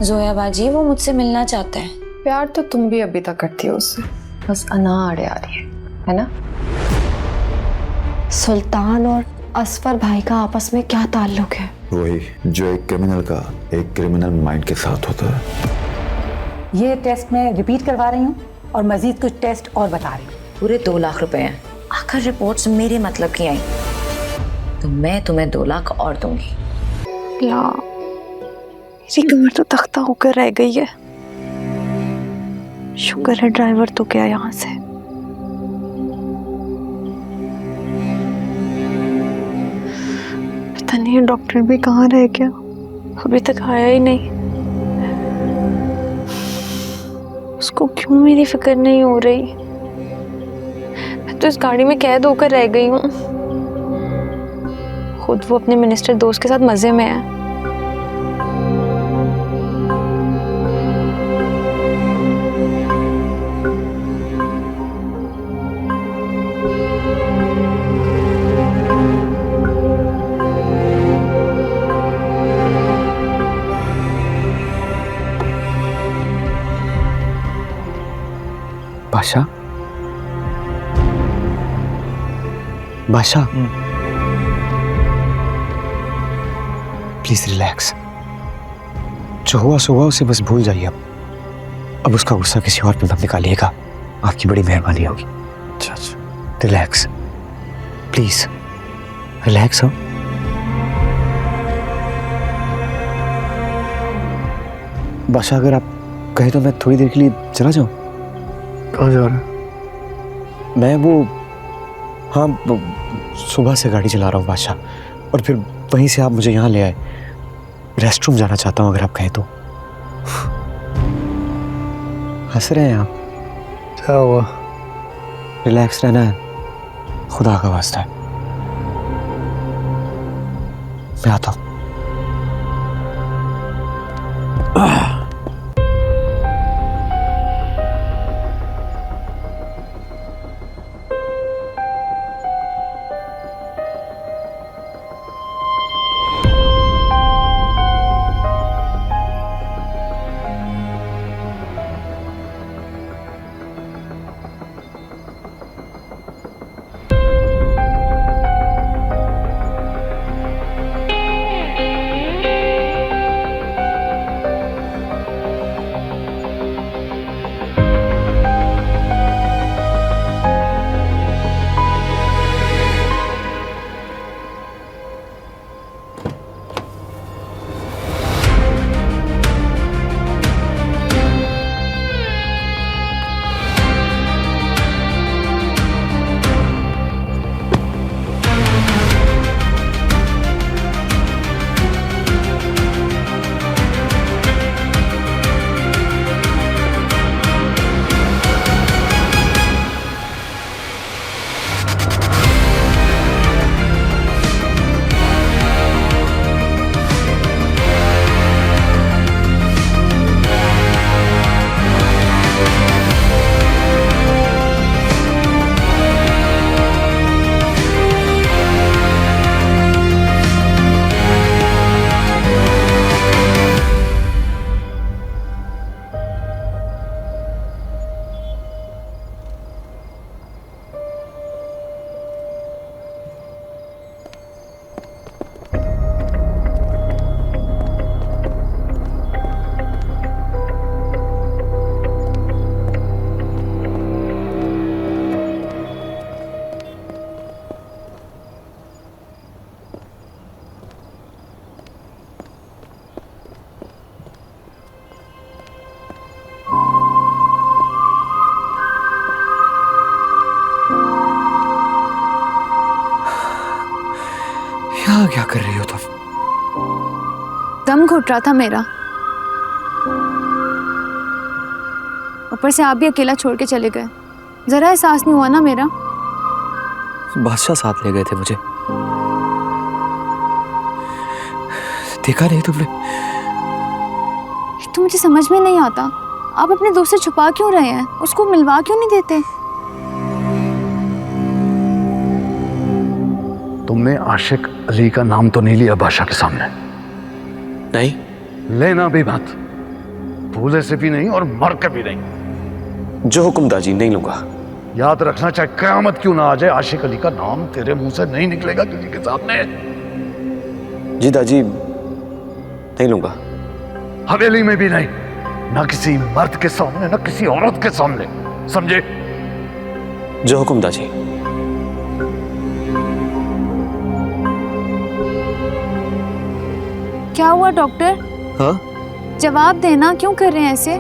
जोया बाजी, वो मुझसे मिलना चाहता है। प्यार तो तुम भी अभी तक करती हो उससे, बस अनाड़े आ रही है ना? सुल्तान और असफर भाई का आपस में क्या ताल्लुक है? वही जो एक क्रिमिनल का एक क्रिमिनल माइंड के साथ होता है। ये टेस्ट मैं रिपीट करवा रही हूँ और मजीद कुछ टेस्ट और बता रही हूँ। पूरे 2 लाख रुपए हैं। आखिर रिपोर्ट्स मेरे मतलब की आई तो मैं तुम्हें 2 लाख और दूंगी। मेरी कमर तो तख्ता होकर रह गई है। शुक्र है ड्राइवर तो गया यहाँ से। पता नहीं डॉक्टर भी कहाँ रह गया, अभी तक आया ही नहीं। उसको क्यों मेरी फिक्र नहीं हो रही? मैं तो इस गाड़ी में कैद होकर रह गई हूँ। खुद वो अपने मिनिस्टर दोस्त के साथ मजे में है। बादशाह, बादशाह, प्लीज रिलैक्स। जो हुआ सो हुआ, उसे बस भूल जाइए। अब उसका गुस्सा किसी और पे मत निकालिएगा, आपकी बड़ी मेहरबानी होगी। अच्छा, रिलैक्स प्लीज, रिलैक्स हो। बादशाह, अगर आप कहे तो मैं थोड़ी देर के लिए चला जाऊं। कहाँ जा रहे हैं? मैं सुबह से गाड़ी चला रहा हूँ बादशाह, और फिर वहीं से आप मुझे यहाँ ले आए। रेस्टरूम जाना चाहता हूँ, अगर आप कहें तो। हंस रहे हैं आप? क्या हुआ? रिलैक्स रहना है, खुदा का वास्ता है। मैं आता हूँ। यहाँ क्या कर रही हो तुम? दम घुट रहा था मेरा, ऊपर से आप भी अकेला छोड़ के चले गए। जरा एहसास नहीं हुआ ना मेरा? बादशाह साथ ले गए थे मुझे, देखा नहीं तुमने? तो मुझे समझ में नहीं आता, आप अपने दोस्त से छुपा क्यों रहे हैं? उसको मिलवा क्यों नहीं देते? तुमने आशिक अली का नाम तो नहीं लिया बादशाह के सामने? नहीं। लेना भी मत। भूले से भी नहीं और मर के भी नहीं। जो हुक्म दाजी, नहीं लूंगा। याद रखना, चाहे कयामत क्यों ना आ जाए, आशिक अली का नाम तेरे मुंह से नहीं निकलेगा किसी के सामने। जी दाजी, नहीं लूंगा। हवेली में भी नहीं, ना किसी मर्द के सामने, ना किसी औरत के सामने, समझे? जो हुक्म दाजी। क्या हुआ डॉक्टर? हाँ? जवाब देना, क्यों कर रहे हैं ऐसे?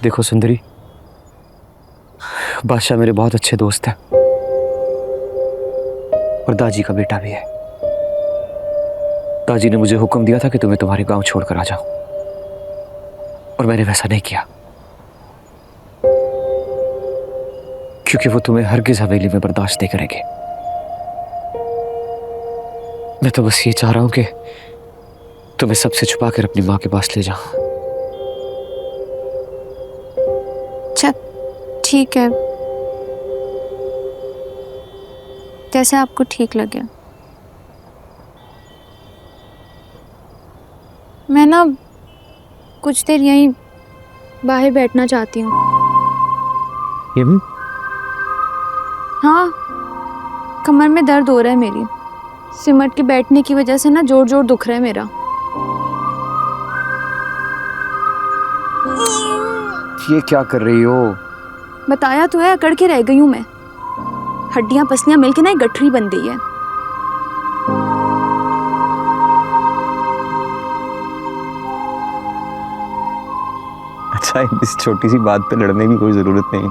देखो सुंदरी, बादशाह मेरे बहुत अच्छे दोस्त हैं और दाजी का बेटा भी है। दाजी ने मुझे हुक्म दिया था कि तुम्हें तुम्हारे गांव छोड़कर आ जाओ, और मैंने वैसा नहीं किया, क्योंकि वो तुम्हें हरगिज हवेली में बर्दाश्त नहीं करेंगे। मैं तो बस ये चाह रहा हूं कि तुम्हें सबसे छुपा कर अपनी मां के पास ले जाऊं। अच्छा, ठीक है, जैसे आपको ठीक लगे। मैं ना कुछ देर यहीं बाहर बैठना चाहती हूँ। हाँ, कमर में दर्द हो रहा है मेरी, सिमट के बैठने की वजह से ना जोर जोर दुख रहा है मेरा। ये क्या कर रही हो? बताया तो है, अकड़ के रह गई हूँ मैं। हड्डियां पसलियां मिलके ना एक गठरी बन गई है। अच्छा, इस छोटी सी बात पे लड़ने की कोई जरूरत नहीं।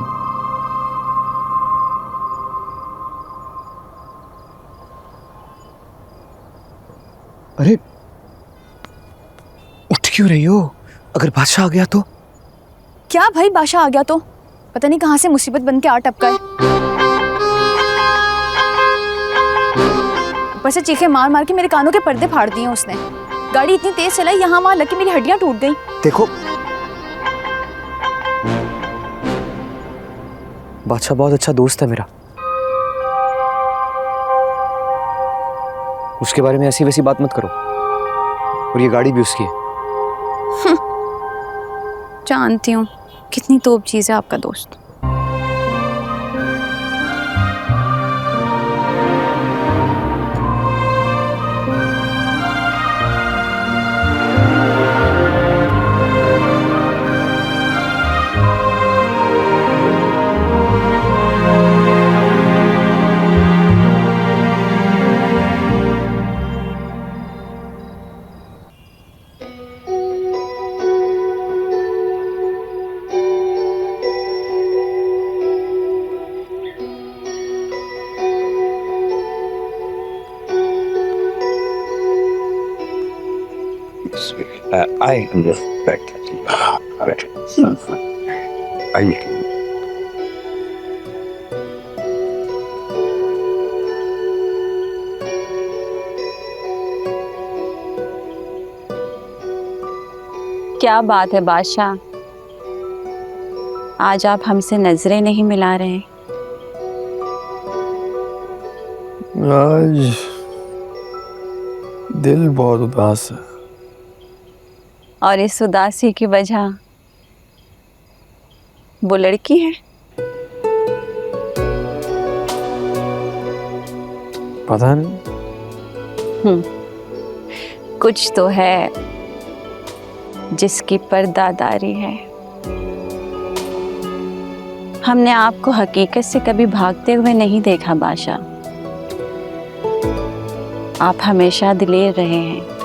अरे उठ क्यों रही हो? अगर बादशाह आ गया तो? क्या भाई, बादशाह आ गया तो? पता नहीं कहां से मुसीबत बन के आ टपका है। ऊपर से चीखे मार मार के मेरे कानों के पर्दे फाड़ दिए उसने। गाड़ी इतनी तेज चलाई, यहाँ वहां लग के मेरी हड्डियां टूट गई। देखो, बादशाह बहुत अच्छा दोस्त है मेरा, उसके बारे में ऐसी वैसी बात मत करो। और ये गाड़ी भी उसकी है। जानती हूँ कितनी तोप चीज है आपका दोस्त। I respect it. आइए। क्या बात है बादशाह, आज आप हमसे नजरें नहीं मिला रहे? आज दिल बहुत उदास है। और इस उदासी की वजह वो लड़की है? पता नहीं। कुछ तो है जिसकी पर्दादारी है। हमने आपको हकीकत से कभी भागते हुए नहीं देखा बादशाह। आप हमेशा दिलेर रहे हैं।